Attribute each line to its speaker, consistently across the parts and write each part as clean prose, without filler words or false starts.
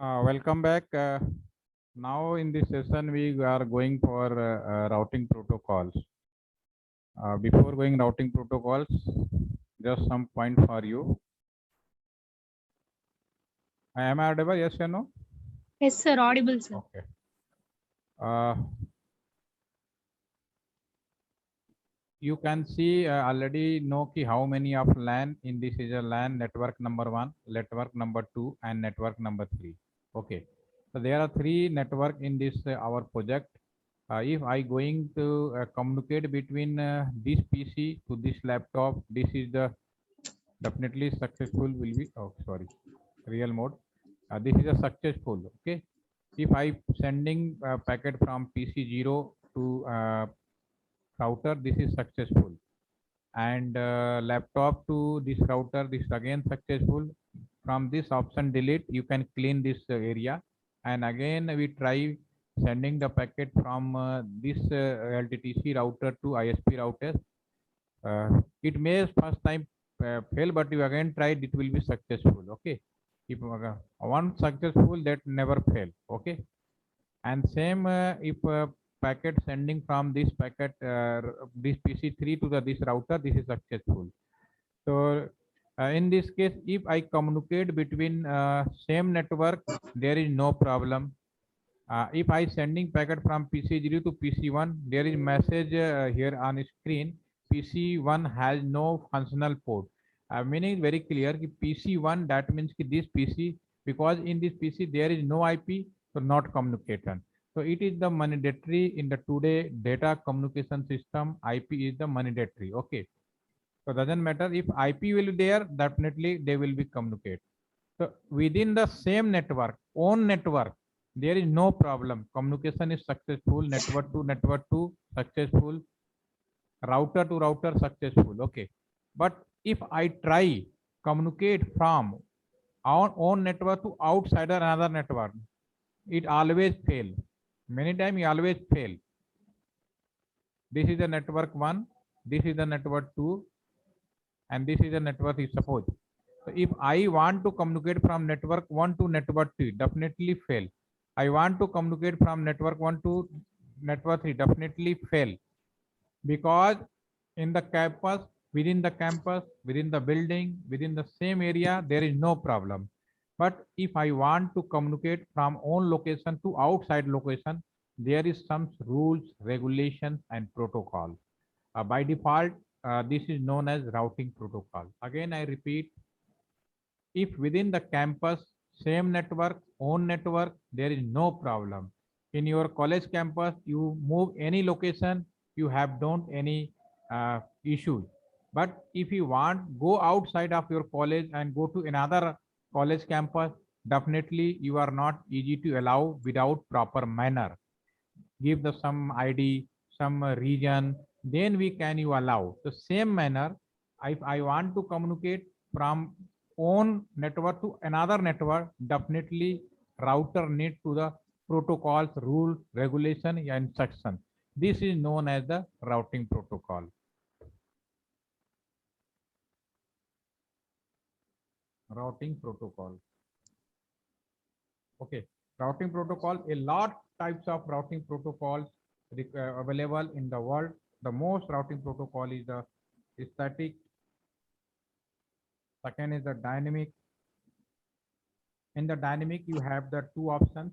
Speaker 1: Welcome back. Now in this session, we are going for routing protocols. Before going routing protocols, just some point for you. Am I audible? Yes or no?
Speaker 2: Yes, sir. Audible, sir.
Speaker 1: Okay. Uh, you can see already know ki how many of LAN in this is a LAN network number 1, network number 2, and network number 3. Okay. So there are 3 network in this our project. If I going to communicate between this PC to this laptop, this is the definitely successful will be, oh sorry, real mode. This is a successful. Okay. If I sending packet from PC0 to router, this is successful, and laptop to this router, this is again successful. From this option delete, you can clean this area, and again we try sending the packet from this LTTC router to ISP router. It may first time fail, but you again tried, it will be successful. Okay. If one successful, that never fail. Okay. And same if packet sending from this packet this PC3 to the this router, this is successful. So in this case, if I communicate between same network, there is no problem. If I sending packet from PC0 to PC1, there is message here on screen. PC1 has no functional port. Meaning very clear. Ki PC1, that means ki this PC, because in this PC there is no IP, so not communication. So it is the mandatory in the today data communication system. IP is the mandatory. Okay. So doesn't matter if IP will be there, definitely they will be communicate. So within the same network, own network, there is no problem. Communication is successful. Network to successful. Router to router successful. Okay. But if I try communicate from our own network to outside another network, it always fail. Many times it always fail. This is the network one. This is the network two, and this is the network is suppose. So if I want to communicate from network 1 to network 3, definitely fail. I want to communicate from network 1 to network 3, definitely fail. Because in the campus, within the building, within the same area, there is no problem. But if I want to communicate from own location to outside location, there is some rules, regulations, and protocol. By default, this is known as routing protocol. Again, I repeat, if within the campus, same network, own network, there is no problem. In your college campus, you move any location, you have don't any issues. But if you want go outside of your college and go to another college campus, definitely you are not easy to allow without proper manner. Give the some ID, some region, then we can you allow. The same manner, if I want to communicate from own network to another network, definitely router need to the protocols, rule, regulation, and instruction. This is known as the routing protocol. Routing protocol. Okay, routing protocol. A lot types of routing protocols available in the world. The most routing protocol is the static. Second is the dynamic. In the dynamic, you have the two options.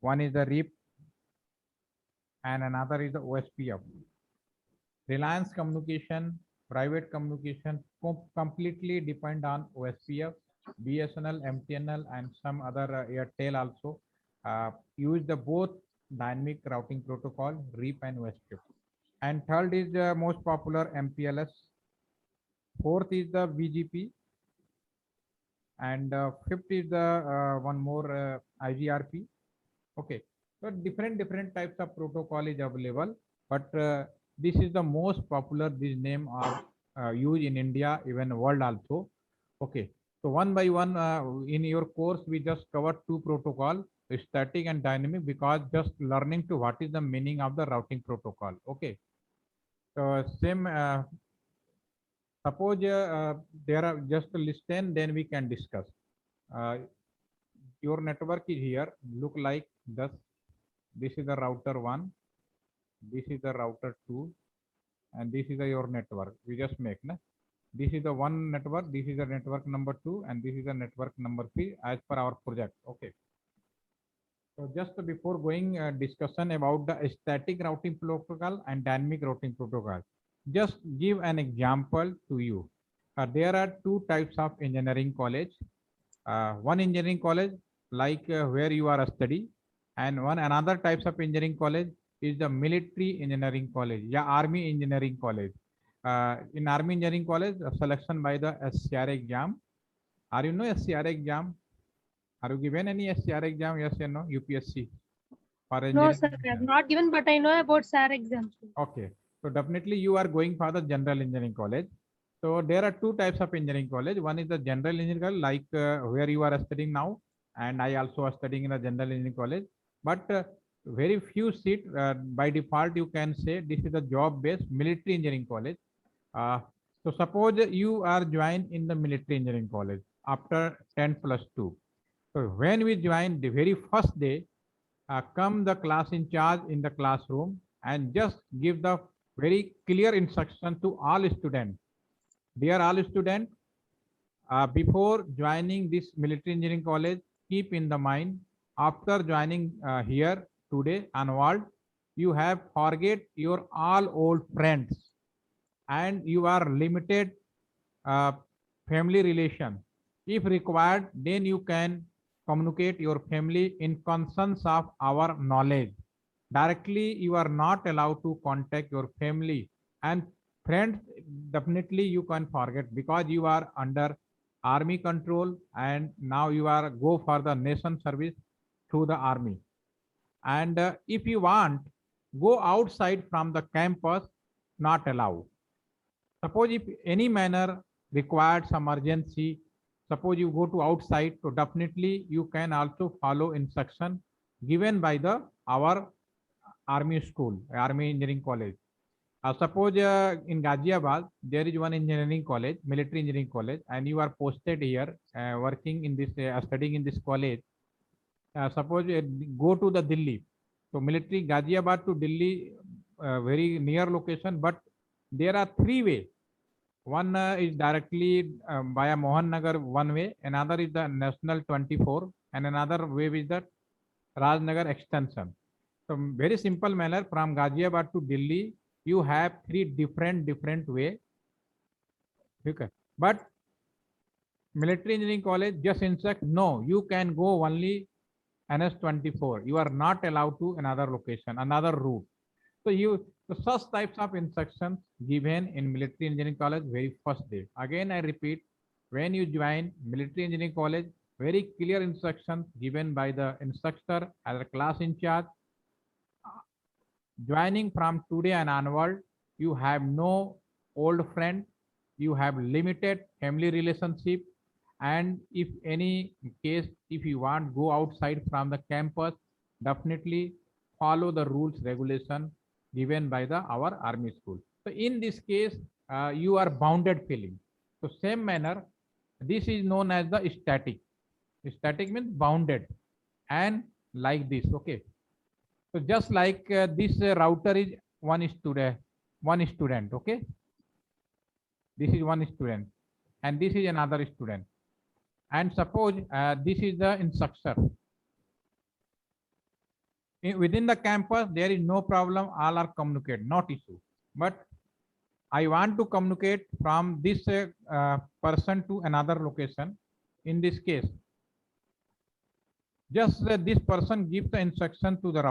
Speaker 1: One is the RIP and another is the OSPF. Reliance Communication, private communication completely depend on OSPF. BSNL, MTNL, and some other Airtel also use the both dynamic routing protocol, RIP and OSPF. And third is the most popular MPLS. Fourth is the BGP, and fifth is the one more IGRP. Okay, so different types of protocol is available, but this is the most popular. These name are used in India, even world also. Okay, so one by one in your course we just covered two protocol, static and dynamic, because just learning to what is the meaning of the routing protocol. Okay, so same. Suppose there are just list 10, then we can discuss. Uh, your network is here, look like this. This is the router 1, this is the router 2, and this is your network. We just make, na? This is the one network, this is the network number 2, and this is the network number 3 as per our project. Okay. So just before going discussion about the static routing protocol and dynamic routing protocol, just give an example to you. There are two types of engineering college. One engineering college like where you are a study, and one another types of engineering college is the military engineering college, yeah, army engineering college. In army engineering college, selection by the SCR exam. Are you know SCR exam? Are you given any SCR exam? Yes or no? UPSC for
Speaker 2: No,
Speaker 1: engineering?
Speaker 2: sir, I have not given, but I know about SAR exams.
Speaker 1: Okay, so definitely you are going for the general engineering college. So there are two types of engineering college. One is the general engineering college, like where you are studying now, and I also are studying in a general engineering college. But very few seat by default you can say this is a job-based military engineering college. So suppose you are joined in the military engineering college after 10+2. So when we join the very first day, come the class in charge in the classroom and just give the very clear instruction to all students. Dear all students, before joining this military engineering college, keep in the mind, after joining here today onward, you have forget your all old friends and you are limited uh, family relation. If required, then you can communicate your family in concerns of our knowledge. Directly, you are not allowed to contact your family and friends. Definitely, you can forget because you are under army control and now you are go for the nation service through the army. And if you want, go outside from the campus, not allowed. Suppose if any manner required some urgency, suppose you go to outside, so definitely you can also follow instruction given by the our army school, army engineering college. Suppose in Ghaziabad there is one engineering college, military engineering college, and you are posted here working in this, studying in this college. Suppose go to the Delhi, so military Ghaziabad to Delhi, very near location, but there are three ways. One is directly via Mohan Nagar one way, another is the National 24, and another way is the Rajnagar extension. So very simple manner from Ghaziabad to Delhi, you have three different way. Okay. But military engineering college just instruct no, you can go only NS24. You are not allowed to another location, another route. So such types of instructions given in military engineering college very first day. Again, I repeat, when you join military engineering college, very clear instructions given by the instructor as a class in charge. Joining from today and onward, you have no old friend, you have limited family relationship, and if any case, if you want go outside from the campus, definitely follow the rules regulation given by the our army school. So in this case, you are bounded feeling. So same manner, this is known as the static. Static means bounded and like this. Okay. So just like this router is one student. Okay. This is one student and this is another student. And suppose this is the instructor. Within the campus, there is no problem. All are communicate, not issue. But I want to communicate from this person to another location. In this case, just this person gives the instruction to the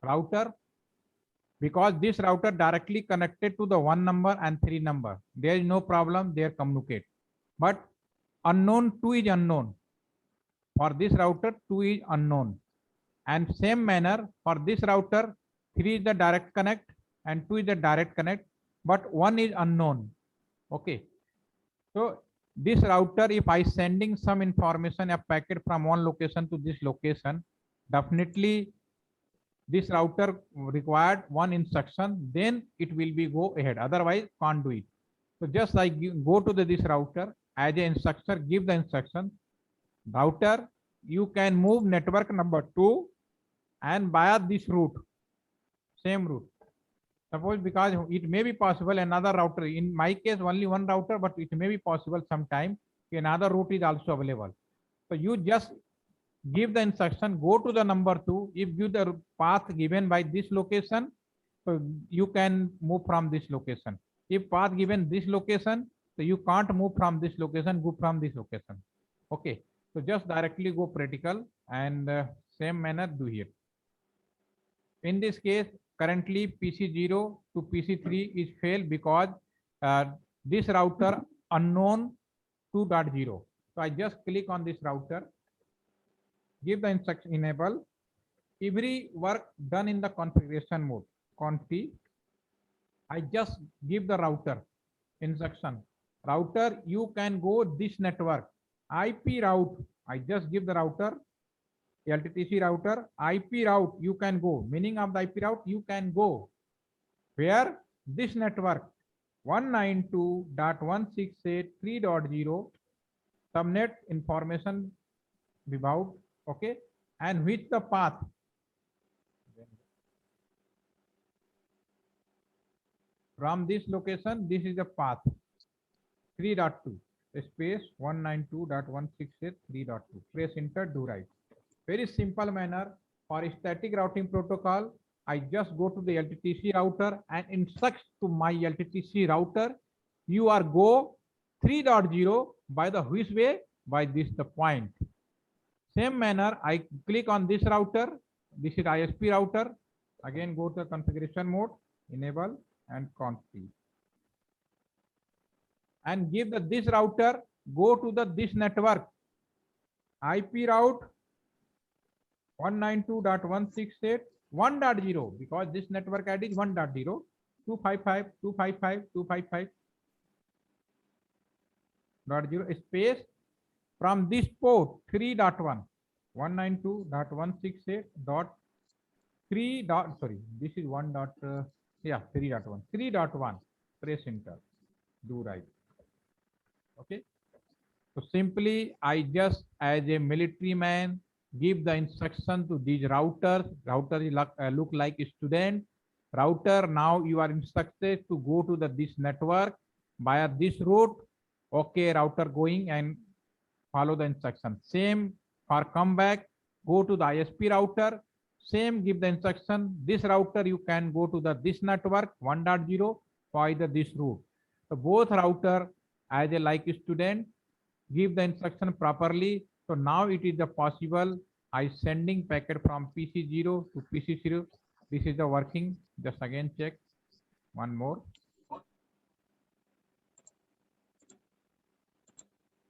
Speaker 1: router, because this router directly connected to the 1 number and 3 number. There is no problem, they communicate. But unknown 2 is unknown. For this router, 2 is unknown. And same manner, for this router, 3 is the direct connect and 2 is the direct connect, but 1 is unknown. Okay. So this router, if I sending some information, a packet from one location to this location, definitely this router required one instruction, then it will be go ahead. Otherwise, can't do it. So just like you go to this router as an instructor, give the instruction. router, you can move network number 2 and via this route, same route. Suppose, because it may be possible another router, in my case only one router, but it may be possible sometime another route is also available. So you just give the instruction, go to the number 2. If give the path given by this location, so you can move from this location. If path given this location, so you can't move from this location, go from this location. Okay, so just directly go practical and same manner do here. In this case, currently PC0 to PC3 is failed because this router unknown 2.0. So I just click on this router, give the instruction enable. Every work done in the configuration mode, conf. I just give the router instruction. Router, you can go this network. IP route, I just give the router, LTTC router, IP route, you can go. Meaning of the IP route, you can go where this network 192.168.3.0 subnet information about, okay, and which the path from this location. This is the path 3.2 space 192.168.3.2. Press enter, do right. Very simple manner. For static routing protocol, I just go to the LTTC router and instruct to my LTTC router, you are go 3.0 by the which way, by this the point. Same manner, I click on this router. This is ISP router. Again, go to configuration mode, enable and config. And give the this router, go to the this network. IP route 192.168.1.0 because this network ID is 1.0, 255.255.255.0 space from this port 3.1, 192.168.3. Sorry, this is 1. Yeah, 3.1, 3.1. Press enter, do right. Okay, so simply I just as a military man give the instruction to these routers. Router is look like a student. Router, now you are instructed to go to the this network via this route. Okay, router going and follow the instruction. Same for come back, go to the ISP router. Same, give the instruction. This router you can go to the this network 1.0 for either this route. So both router as a like student give the instruction properly. So now it is the possible I sending packet from PC0 to PC0. This is the working. Just again check one more.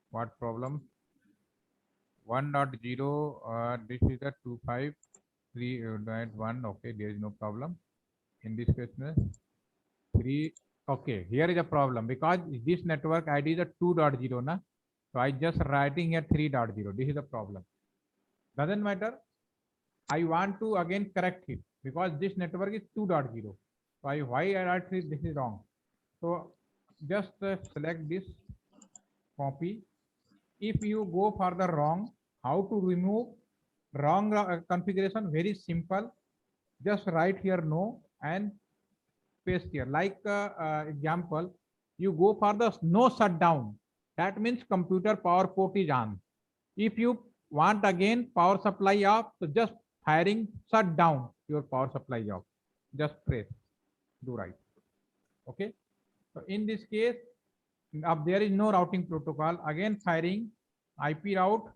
Speaker 1: What problem? 1.0. This is the 253.1. Okay, there is no problem in this case. 3. Okay, here is a problem because this network ID is a 2.0 na. So I just writing here 3.0. This is the problem. Doesn't matter. I want to again correct it because this network is 2.0. So why I write this? This is wrong. So just select this, copy. If you go for the wrong, how to remove wrong configuration? Very simple. Just write here no and paste here. Like example, you go for the no shutdown. That means computer power port is on. If you want again power supply off, so just firing shut down your power supply off. Just press, do right. Okay. So in this case, there is no routing protocol. Again firing IP route.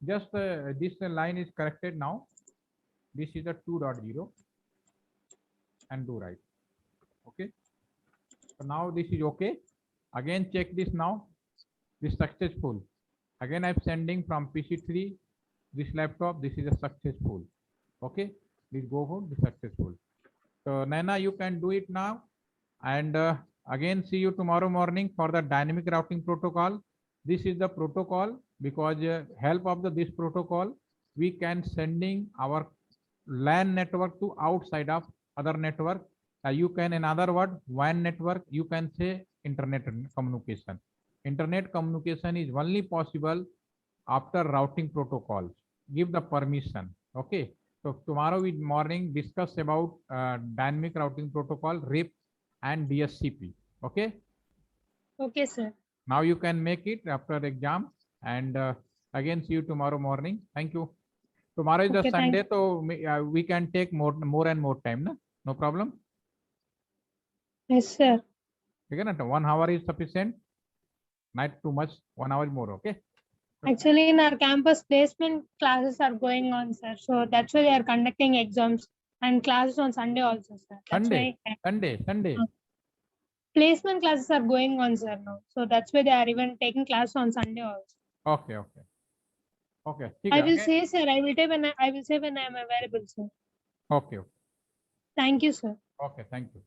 Speaker 1: Just this line is corrected now. This is a 2.0 and do right. Okay. So now this is okay. Again check this now. This successful. Again I'm sending from PC3 this laptop. This is a successful. Okay, please go home. This successful. So Naina, you can do it now. And again see you tomorrow morning for the dynamic routing protocol. This is the protocol because help of this protocol we can sending our LAN network to outside of other network. You can, in other word, WAN network, you can say internet communication. Internet communication is only possible after routing protocols. Give the permission. Okay. So tomorrow morning discuss about dynamic routing protocol, RIP and DSCP. Okay.
Speaker 2: Okay, sir.
Speaker 1: Now you can make it after exam, and again see you tomorrow morning. Thank you. Tomorrow is the
Speaker 2: Okay, thank
Speaker 1: Sunday, so we can take more and more time. No problem.
Speaker 2: Yes, sir.
Speaker 1: Okay, na? 1 hour is sufficient. Not too much. 1 hour more. Okay.
Speaker 2: Actually, in our campus, placement classes are going on, sir. So that's why they are conducting exams and classes on Sunday also, sir. That's
Speaker 1: Sunday.
Speaker 2: why
Speaker 1: Sunday.
Speaker 2: placement classes are going on, sir, now. So that's why they are even taking class on Sunday also.
Speaker 1: Okay. Okay.
Speaker 2: I will
Speaker 1: Okay.
Speaker 2: say, sir, I will say when I am available, sir.
Speaker 1: Okay.
Speaker 2: Thank you, sir.
Speaker 1: Okay. Thank you.